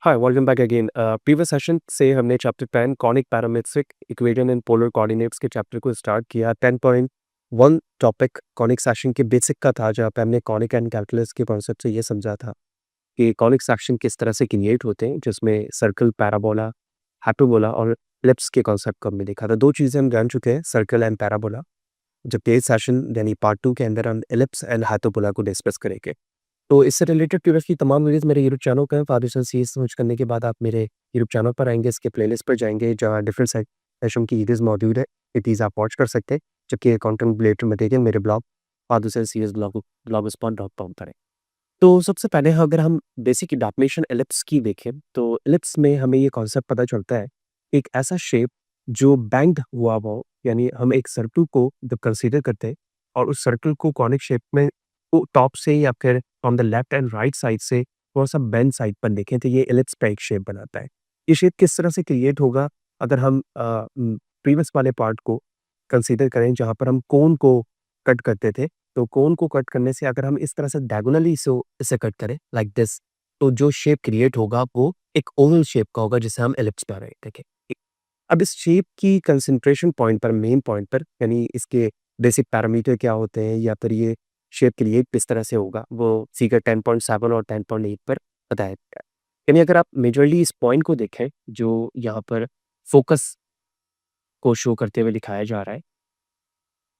हाय, welcome back again. Previous session से हमने chapter 10 conic parametric equation and polar coordinates के chapter को start किया। 10.1 टॉपिक कॉनिक सेक्शन के बेसिक का था, जहाँ पे हमने कॉनिक एंड कैलकुलस के कॉन्सेप्ट से ये समझा था कि कॉनिक सेक्शन किस तरह से क्रिएट होते हैं, जिसमें सर्कल, पैराबोला, हाइपरबोला और एलिप्स के कॉन्सेप्ट को हमने देखा था। दो चीज़ें हम जान चुके हैं, सर्कल एंड पैराबोला। जबकि इस सेशन यानी पार्ट 2 के अंदर हम एलिप्स एंड हाइपरबोला को डिस्कस करेंगे। तो इससे रिलेटेड प्रीवियस की तमाम वीडियोज़ मेरे यूट्यूब चैनल पे हैं। फाउंडेशन सीरीज़ समझ करने के बाद आप मेरे यूट्यूब चैनल पर आएँगे, इसके प्लेलिस्ट पर जाएँगे, जहाँ डिफरेंट सेशन की वीडियोज़ मौजूद है। ये चीज़ आप वॉच कर सकते हैं। जबकि कंटेंट रिलेटेड मटेरियल मेरे ब्लॉग फाउंडेशन सीरीज़ blogspot.com पर है। तो सबसे पहले अगर हम बेसिक डेफिनेशन एलिप्स की देखें, तो एलिप्स में हमें ये कॉन्सेप्ट पता चलता है, एक ऐसा शेप जो बैंक्ड हुआ हो, यानी हम एक सर्कल को जब कंसीडर करते हैं और उस सर्कल को कॉनिक शेप में वो टॉप से या फिर on the left and right side से थोड़ा-सा बेंड साइड पर देखें, तो ये एलिप्स का एक शेप बनाता है। ये शेप किस तरह से क्रिएट होगा, अगर हम प्रीवियस वाले पार्ट को कंसीडर करें, जहाँ पर हम कोन को कट करते थे, तो कोन को कट करने से अगर हम इस तरह से डायगोनली इसे कट करें लाइक दिस, तो जो शेप क्रिएट होगा वो एक ओवल शेप का होगा, जिसे हम एलिप्स कह रहे हैं। देखिए, अब इस शेप की कंसंट्रेशन पॉइंट पर, मेन पॉइंट पर, यानी इसके बेसिक पैरामीटर क्या होते हैं या फिर ये शेप क्रिएट किस तरह से होगा, वो फिगर 10.7 और 10.8 पर बताया गया है। यानी अगर आप मेजरली इस पॉइंट को देखें, जो यहाँ पर फोकस को शो करते हुए दिखाया जा रहा है,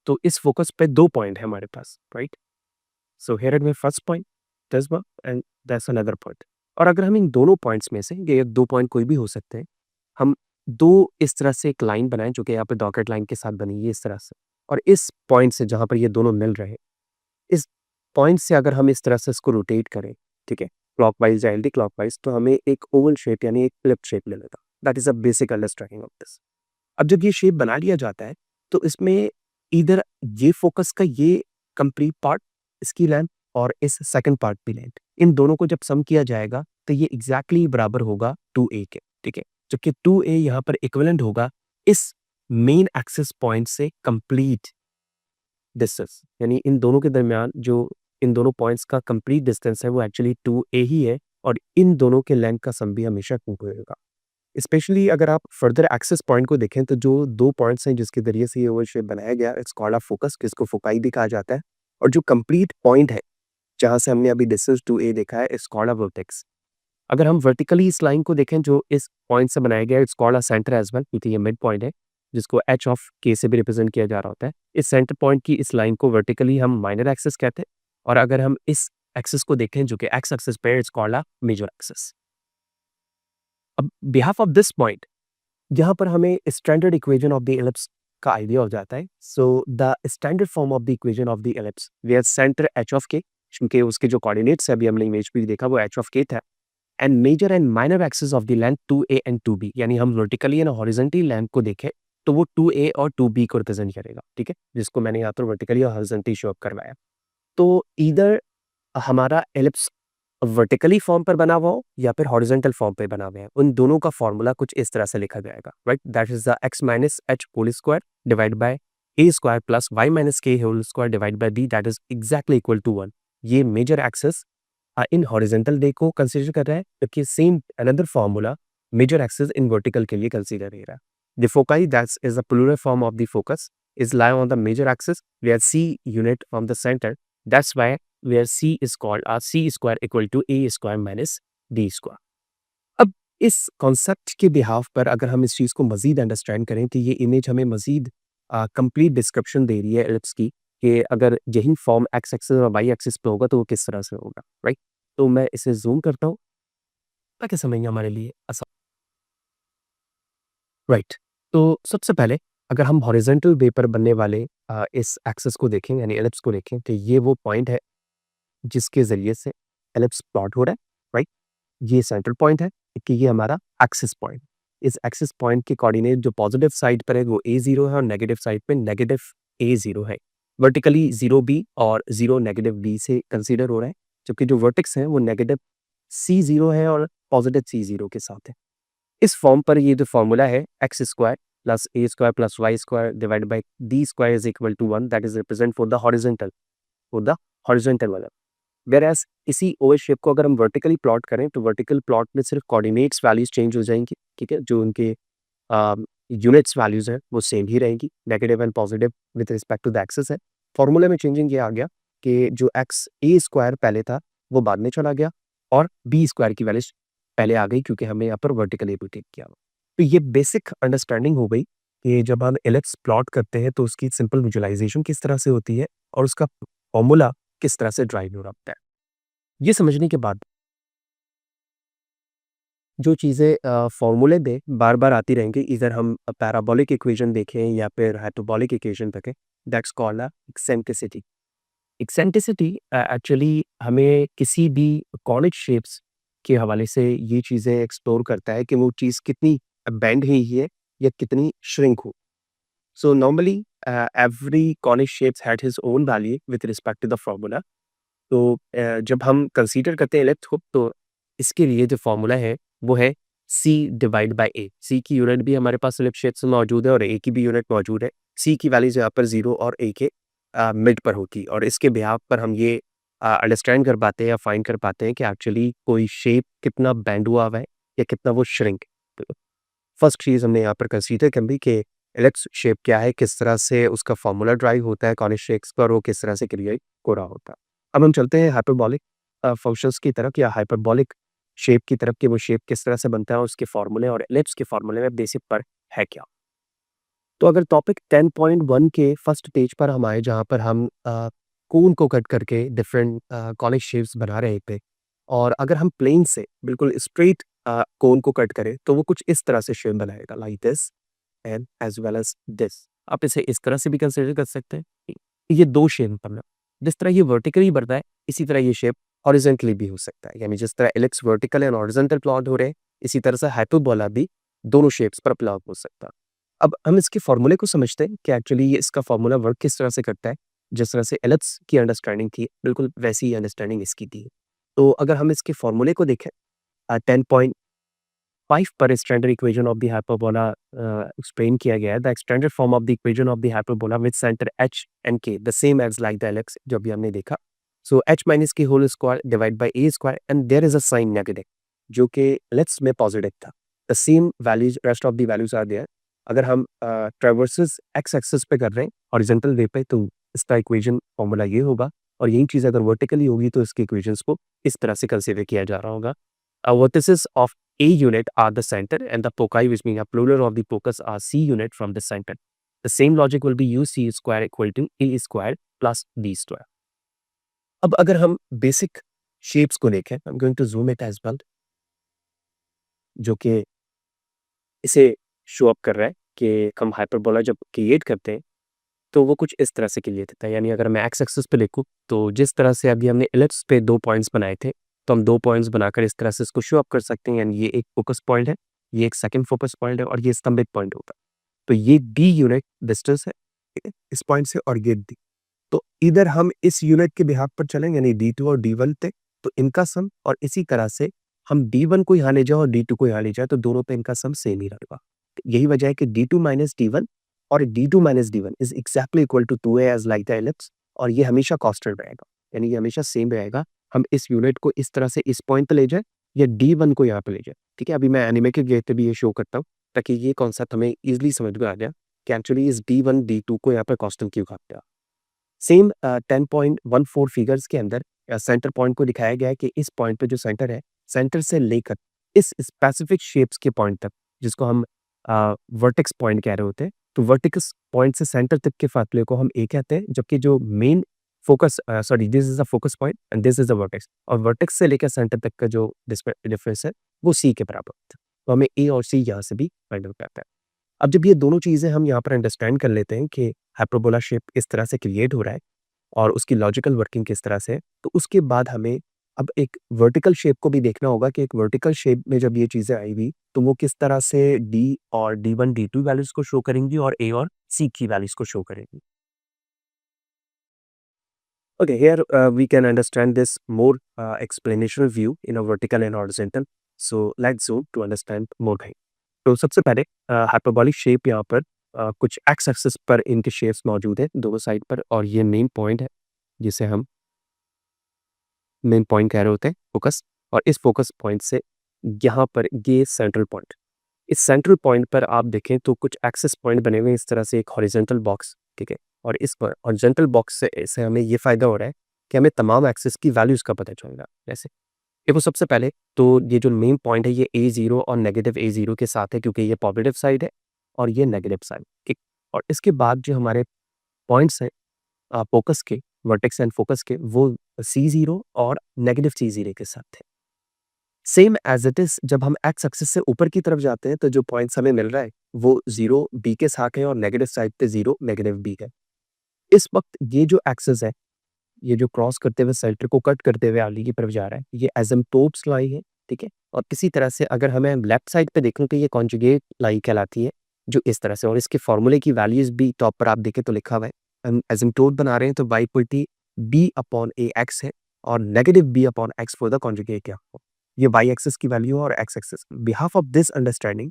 तो इस फोकस पे 2 पॉइंट है हमारे पास, right? So here it my first point, this one and that's another point. और अगर हम इन दोनों पॉइंट्स में से, ये 2 पॉइंट कोई भी हो सकते हैं, हम 2 इस तरह से एक लाइन बनाएँ, जो कि यहाँ पे डॉटेड लाइन के साथ बनी है इस तरह से, और इस पॉइंट से जहाँ पर ये दोनों मिल रहे हैं, इस पॉइंट से अगर हम इस तरह से इसको रोटेट करें, ठीक है, क्लॉकवाइज या एंटी क्लॉकवाइज, तो हमें एक ओवल शेप यानी एक फ्लिप शेप ले लेगा। That is a basic understanding of this. अब जब ये शेप बना लिया जाता है, तो इसमें इधर ये फोकस का ये कंप्लीट पार्ट, इसकी लेंथ, और इस सेकंड पार्ट की लेंथ, इन दोनों को जब सम किया जाएगा, तो ये एग्जैक्टली बराबर होगा 2a के, ठीक है? जबकि 2a यहाँ पर इक्विवेलेंट होगा इस मेन एक्सिस पॉइंट से कंप्लीट डिस्टेंस, यानी इन दोनों के दरमियान जो इन दोनों पॉइंट्स का कंप्लीट डिस्टेंस है, वो एक्चुअली 2a ही है, और इन दोनों के लेंथ का सम भी हमेशा 2 होगा। स्पेशली अगर आप फर्दर एक्सेस पॉइंट को देखें, तो जो 2 पॉइंट्स हैं जिसके ज़रिए से ये ओवल शेप बनाया गया, इट्स कॉल्ड अ फोकस, जिसको फोकाई भी कहा जाता है। और जो कंप्लीट पॉइंट है, जहाँ से हमने अभी डिस्टेंस 2a देखा है, इट्स कॉल्ड अ वर्टेक्स। अगर हम वर्टिकली इस लाइन को देखें जो इस पॉइंट से बनाया गया है, it's called a centre as well, क्योंकि ये मिड पॉइंट है, जिसको h ऑफ k से भी रिप्रेजेंट किया जा रहा होता है। इस सेंटर पॉइंट की इस लाइन को वर्टिकली हम माइनर एक्सिस कहते हैं, और अगर हम इस एक्सिस को देखें जो कि x एक्सिस पे है, it's called a major axis. अब बिहाफ ऑफ दिस पॉइंट, यहाँ पर हमें standard equation of the ellipse का आइडिया हो जाता है। So the standard form of the equation of the ellipse where centre h of k, क्योंकि उसके जो कोऑर्डिनेट्स है, अभी हमने इमेज पे देखा, वो h ऑफ k था, and major and minor axis of the length 2a and 2b, यानी हम वर्टिकली एंड हॉरिजॉन्टली लेंथ को देखें, तो वो 2a और 2b को रिप्रेजेंट करेगा, ठीक है, जिसको मैंने यहाँ पर वर्टिकली और हॉरिजॉन्टली शो अप करवाया। तो इधर हमारा एलिप्स वर्टिकली फॉर्म पर बना हुआ हो या फिर हॉरिजॉन्टल फॉर्म पे बना हुआ है, उन दोनों का फॉर्मूला कुछ इस तरह से लिखा जाएगा, right? That is the x minus h whole square divide by a square plus y minus k whole square divide by b, that is exactly equal to 1। ये मेजर एक्सिस इन हॉरिजॉन्टल डे को consider कर रहा है, जबकि same another formula major axis in vertical के लिए consider दे रहा है। The foci, that is the plural form of the focus, is lie on the major axis where c unit from the center. That's why where c is called c square equal to a square minus d square. अब इस concept के behalf पर अगर हम इस चीज़ को मज़ीद understand करें, तो ये इमेज हमें मज़ीद कंप्लीट डिस्क्रिप्शन दे रही है एलिप्स की, कि अगर यही फॉर्म एक्स एक्सिस और वाई एक्सिस पे होगा तो वो किस तरह से होगा, राइट? तो मैं इसे जूम करता हूँ ताकि समझना हमारे लिए आसान, राइट? तो सबसे पहले अगर हम हॉरिजॉन्टल वे पर बनने वाले इस एक्सिस को देखें, यानी एलिप्स को देखें, तो ये वो पॉइंट है जिसके ज़रिए से एलिप्स प्लॉट हो रहा है, राइट? ये सेंट्रल पॉइंट है, कि ये हमारा एक्सिस पॉइंट। इस एक्सिस पॉइंट के कोऑर्डिनेट जो पॉजिटिव साइड पर है वो a0 है, और नेगेटिव साइड पे नेगेटिव a0 है। वर्टिकली 0b और 0 नेगेटिव b से कंसीडर हो रहा है, जबकि जो वर्टेक्स है वो नेगेटिव c0 है और पॉजिटिव c0 के साथ है। इस फॉर्म पर ये जो फॉर्मूला है, x square plus a square plus y square divide by d square is equal to 1, that is represent for the horizontal वाला। वेयर एज़ इसी ओवल शेप को अगर हम वर्टिकली प्लॉट करें तो वर्टिकल प्लॉट में सिर्फ कोऑर्डिनेट्स वैल्यूज़ चेंज हो जाएँगी, ठीक है? जो उनके यूनिट्स वैल्यूज़ हैं वो सेम ही रहेंगी, negative and positive with respect to the axis है। फॉर्मूले में चेंजिंग ये आ गया कि जो एक्स ए स्क्वायर पहले था वो बाद में चला गया और बी स्क्वायर की वैल्यूज़ पहले आ गई क्योंकि हमने यहाँ पर वर्टिकली रोटेट किया हुआ। तो ये बेसिक अंडरस्टैंडिंग हो गई कि जब हम एलिप्स प्लॉट करते हैं तो उसकी सिंपल विजुअलाइज़ेशन किस तरह से होती है और उसका फॉर्मूला किस तरह से ड्राइव हो रहा होता है। ये समझने के बाद जो चीज़ें फ़ॉर्मूले में बार-बार आती रहेंगी, इधर हम पैराबोलिक इक्वेशन देखें या फिर हाइपरबोलिक इक्वेशन देखें, that's called eccentricity. Eccentricity actually हमें किसी भी कॉनिक शेप्स के हवाले से ये चीज़ें एक्सप्लोर करता है कि वो चीज़ कितनी बेंड हुई है या कितनी श्रिंक हो। So normally every conic shapes had his own value with respect to the formula. तो जब हम कंसीडर करते हैं इलेप्स को तो इसके लिए जो फॉर्मूला है वो है सी डिवाइड बाय ए। सी की यूनिट भी हमारे पास इलिप्स शेप्स में मौजूद है और ए की भी यूनिट मौजूद है। सी की वैल्यूज यहाँ पर 0 और ए के मिड पर होती है और इसके बिहाफ पर हम ये अंडरस्टैंड कर पाते हैं या फाइंड कर पाते हैं कि एक्चुअली कोई शेप कितना बेंड हुआ हुआ है या कितना वो श्रिंक। तो फर्स्ट चीज़ हमने यहाँ पर कंसीडर कर ली कि इलिप्स शेप क्या है, किस तरह से उसका फॉर्मूला ड्राइव होता है कॉनिक शेप्स पर, वो किस तरह से क्रिएट हो रहा होता है। अब हम चलते हैं हाइपरबोलिक फंक्शंस की तरफ या हाइपरबोलिक शेप की तरफ कि वो शेप किस तरह से बनता है और उसके फॉर्मूले और एलिप्स के फॉर्मूले में बेसिक पर है क्या। तो अगर टॉपिक 10.1 के फर्स्ट पेज पर हम आए जहाँ पर हम कोन को कट करके डिफरेंट कॉनिक शेप्स बना रहे थे और अगर हम प्लेन से बिल्कुल स्ट्रेट कोन को कट करें तो वो कुछ इस तरह से शेप बनाएगा like this and as well as this. आप इसे इस तरह से भी कंसिडर कर सकते हैं कि ये दो शेप बनना, जिस तरह ये वर्टिकली बढ़ता है इसी तरह ये शेप हॉरिजेंटली भी हो सकता है, यानी जिस तरह ellipse vertical and horizontal plot हो रहे हैं इसी तरह से हाइपरबोला भी दोनों शेप्स पर प्लॉट हो सकता है। अब हम इसके फॉर्मूले को समझते हैं कि एक्चुअली ये इसका फॉर्मूला वर्क किस तरह से करता है। जिस तरह से एलिप्स की अंडरस्टैंडिंग थी बिल्कुल वैसी ही अंडरस्टैंडिंग इसकी थी। तो अगर हम इसके फॉर्मूले को देखें 10.5 पर standard equation of the hyperbola explain किया गया है। The standard form of the equation of the hyperbola with centre H and K the same as like the ellipse जो अभी हमने देखा। So H minus K whole square divide by A square and there is a sign negative जो कि ellipse में positive था। The same values rest of the values are there. अगर हम ट्रैवर्सेस एक्स एक्सिस पे कर रहे हैं हॉरिजॉन्टल वे पे तो इसका इक्वेशन फॉर्मूला ये होगा और यही चीज़ अगर वर्टिकली होगी तो इसके इक्वेशंस को इस तरह से कंसीडर किया जा रहा होगा। Vertices of A unit are the center and the foci which mean a plural of the focus are C unit from the center. The same logic will be U C square equal to A square plus D square. अब अगर हम basic shapes को देखें, I'm going to zoom it as well, जो कि इसे show up कर रहा है कि हम हाइपरबोला जब क्रिएट करते हैं तो वो कुछ इस तरह से क्रिएट होता है। यानी अगर मैं एक्स एक्सिस पे लिखूँ तो जिस तरह से अभी हमने एलिप्स पे 2 पॉइंट्स बनाए थे, तो हम 2 पॉइंट्स बनाकर इस तरह से इसको शो अप कर सकते हैं। यानी ये एक फोकस पॉइंट है, ये एक सेकंड फोकस पॉइंट है और ये स्तंभित पॉइंट होगा। तो ये डी यूनिट डिस्टेंस है, ठीक है? इस पॉइंट से और ये डी। तो इधर हम इस यूनिट के बिहाफ पर चलें यानी D2 और D1 थे, तो इनका सम और इसी तरह से हम D1 को यहाँ ले जाओ और D2 को यहाँ ले जाए तो दोनों पे इनका सम सेम ही रहेगा। यही वजह है कि D2 माइनस D1 और D2 minus D1 is exactly equal to 2a as like the ellipse और ये हमेशा कांस्टेंट रहेगा, यानी ये हमेशा सेम रहेगा। हम इस यूनिट को इस तरह से इस पॉइंट पे ले जाए या D1 को यहाँ पे ले जाए, ठीक है? अभी मैं एनिमेटेड वे पे भी ये शो करता हूँ ताकि ये कॉन्सेप्ट हमें ईज़िली समझ में आ जाए कि एक्चुअली इस D1, D2 को यहाँ पे कांस्टेंट क्यों कहते हैं। सेम 10.14 फिगर्स के अंदर सेंटर पॉइंट को दिखाया गया है कि इस पॉइंट पे जो सेंटर है, सेंटर से लेकर इस स्पेसिफिक शेप्स के पॉइंट तक जिसको हम वर्टेक्स पॉइंट कह रहे होते हैं, तो वर्टेक्स पॉइंट से सेंटर तक के फासले को हम ए कहते हैं, जबकि जो main focus sorry this is a focus point and this is a vertex और वर्टेक्स से लेकर सेंटर तक का जो डिफरेंस है वो सी के बराबर होता है। तो हमें ए और सी यहाँ से भी फाइंड आउट करता है। अब जब ये दोनों चीज़ें हम यहाँ पर अंडरस्टैंड कर लेते हैं कि हाइपरबोला शेप किस तरह से क्रिएट हो रहा है और उसकी लॉजिकल वर्किंग किस तरह से है, तो उसके बाद हमें अब एक वर्टिकल शेप को भी देखना होगा कि एक वर्टिकल शेप में जब ये चीज़ें आएँगी, तो वो किस तरह से डी और D1, D2 वैल्यूज़ को शो करेंगी और ए और सी की वैल्यूज़ को शो करेंगी। Okay, here we can understand this more explanational view in a vertical and horizontal. So let's zoom to understand more thing. तो सबसे पहले हाइपरबोलिक शेप यहाँ पर कुछ एक्स एक्सिस पर इनके शेप्स मौजूद है दोनों साइड पर और ये मेन पॉइंट है जिसे हम मेन पॉइंट कह रहे होते हैं फोकस, और इस फोकस पॉइंट से यहाँ पर ये सेंट्रल पॉइंट, इस सेंट्रल पॉइंट पर आप देखें तो कुछ एक्सेस पॉइंट बने हुए हैं इस तरह से, एक हॉरिजॉन्टल बॉक्स, ठीक है। और इस पर हॉरिजॉन्टल बॉक्स से हमें ये फ़ायदा हो रहा है कि हमें तमाम एक्सेस की वैल्यूज़ का पता चलेगा। जैसे देखो सबसे पहले तो ये जो मेन पॉइंट है ये A0 और नेगेटिव A0 के साथ है, क्योंकि ये पॉजिटिव साइड है और ये नेगेटिव साइड, ठीक। और इसके बाद जो हमारे पॉइंट्स हैं फोकस के, वर्टेक्स एंड फोकस के, वो C0 और नेगेटिव C0 के साथ है। सेम एज़ इट इज़ जब हम एक्स एक्सिस से ऊपर की तरफ जाते हैं तो जो पॉइंट्स हमें मिल रहा है वो 0 B के साथ है और नेगेटिव साइड पे 0 नेगेटिव B है। इस वक़्त ये जो एक्सिस है, ये जो क्रॉस करते हुए सेंटर को कट करते हुए आगे की तरफ जा रहा है, ये एसिम्प्टोट्स लाइन है, ठीक है? और इसी तरह से अगर हमें लेफ्ट साइड पे देखें तो ये कॉन्जुगेट लाइन कहलाती है, जो इस तरह से, और इसके फॉर्मूले की वैल्यूज़ भी टॉप पर आप देखें तो लिखा हुआ है। हम एसिम्प्टोट बना रहे हैं तो y इक्वल टू B/AX है और negative B/X for the conjugate क्या हो। ये y एक्सिस की वैल्यू और x axis. Behalf of this understanding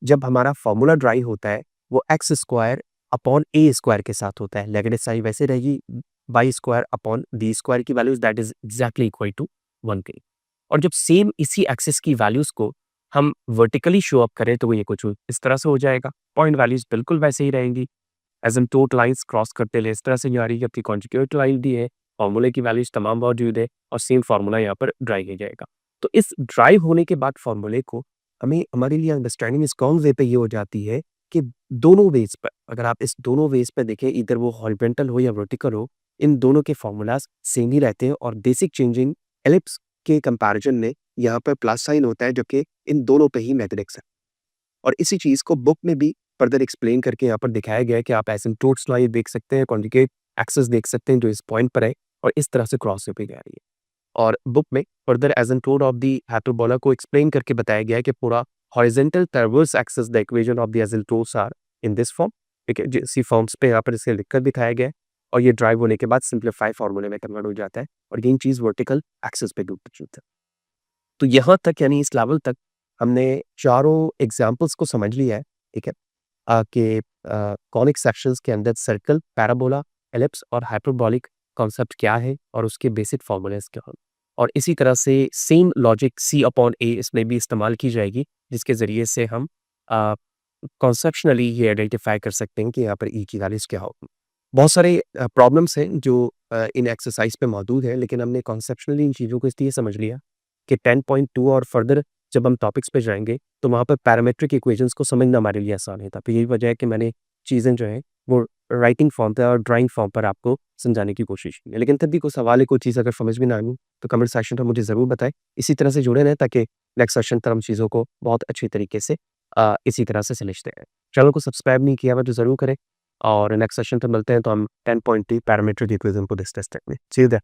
जब हमारा फॉर्मूला ड्राई होता है वो x square upon a square के साथ होता है। नेगेटिव साइड वैसे रहेगी, y square upon b square की values that is exactly equal to 1 के। और जब सेम इसी एक्सिस की वैल्यूज को हम वर्टिकली शो अप करें तो वो ये कुछ इस तरह से हो जाएगा। पॉइंट वैल्यूज बिल्कुल वैसे ही रहेंगी, एसिम्प्टोट लाइंस क्रॉस करते हुए इस तरह से जा रही है, जबकि कॉन्जुगेट लाइन भी है, फॉर्मूले की वैल्यूज तमाम मौजूद है और सेम फार्मूला यहाँ पर ड्राई किया जाएगा। तो इस ड्राइव होने के बाद फॉर्मूले को हमें, हमारे लिए अंडरस्टैंडिंग इस कौन वे पे ये हो जाती है कि दोनों वेज पर, अगर आप इस दोनों वेज पर देखें, इधर वो हॉरिजॉन्टल हो या वर्टिकल हो, इन दोनों के फॉर्मूलाज सेम ही रहते हैं और बेसिक चेंजिंग एलिप्स के कंपैरिजन में यहाँ पर प्लस साइन होता है, जो कि इन दोनों पे ही मैथमेटिक्स है। और इसी चीज़ को बुक में भी फर्दर एक्सप्लेन करके यहाँ पर दिखाया गया है कि आप एसिम्प्टोट्स लाइन देख सकते हैं, कॉन्जुगेट एक्सिस देख सकते हैं जो इस पॉइंट पर है और इस तरह से क्रॉस होकर जा रही है। और बुक में further asymptote of the hyperbola को एक्सप्लेन करके बताया गया है कि पूरा horizontal transverse axis the equation of the asymptotes are in this form, ठीक है। इसी फॉर्म्स पे यहाँ पर इसे लिखकर दिखाया गया है और ये ड्राइव होने के बाद सिंप्लीफाई फार्मूले में कन्वर्ट हो जाता है और यही चीज़ वर्टिकल एक्सिस पे मौजूद है। तो यहाँ तक, यानी इस लेवल तक हमने चारों एग्जाम्पल्स को समझ लिया है, ठीक है, कि कॉनिक सेक्शंस के अंदर सर्कल, पैराबोला, एलिप्स और हाइपरबोलिक कॉन्सेप्ट क्या है और उसके बेसिक फॉर्मूलेस क्या हैं। और इसी तरह से सेम लॉजिक C/A इसमें भी इस्तेमाल की जाएगी, जिसके ज़रिए से हम कॉन्सेप्शनली ये आइडेंटिफाई कर सकते हैं कि यहाँ पर ई की वैल्यूज़ क्या होगी। बहुत सारे प्रॉब्लम्स हैं जो इन एक्सरसाइज पे मौजूद है, लेकिन हमने कॉन्सेप्शनली इन चीज़ों को इसलिए समझ लिया कि 10.2 और फर्दर जब हम टॉपिक्स पे जाएँगे, तो वहाँ पर पैरामीट्रिक इक्वेशंस को समझना हमारे लिए आसान होता है। तो यही वजह है कि मैंने चीज़ें जो हैं वो राइटिंग फॉर्म पे और ड्राइंग फॉर्म पर आपको समझाने की कोशिश की है। लेकिन तब भी कोई सवाल है, कोई चीज़ अगर समझ में ना आई हो, तो कमेंट सेक्शन पर मुझे ज़रूर बताएँ। इसी तरह से जुड़े रहें ताकि नेक्स्ट सेशन तक हम चीज़ों को बहुत अच्छी तरीके से इसी तरह से समझते रहें। चैनल को सब्सक्राइब नहीं किया हुआ तो ज़रूर करें और नेक्स्ट सेशन पे मिलते हैं, तो हम 10.2 पैरामीट्रिक इक्वेशन को डिस्कस करेंगे। सी यू देयर।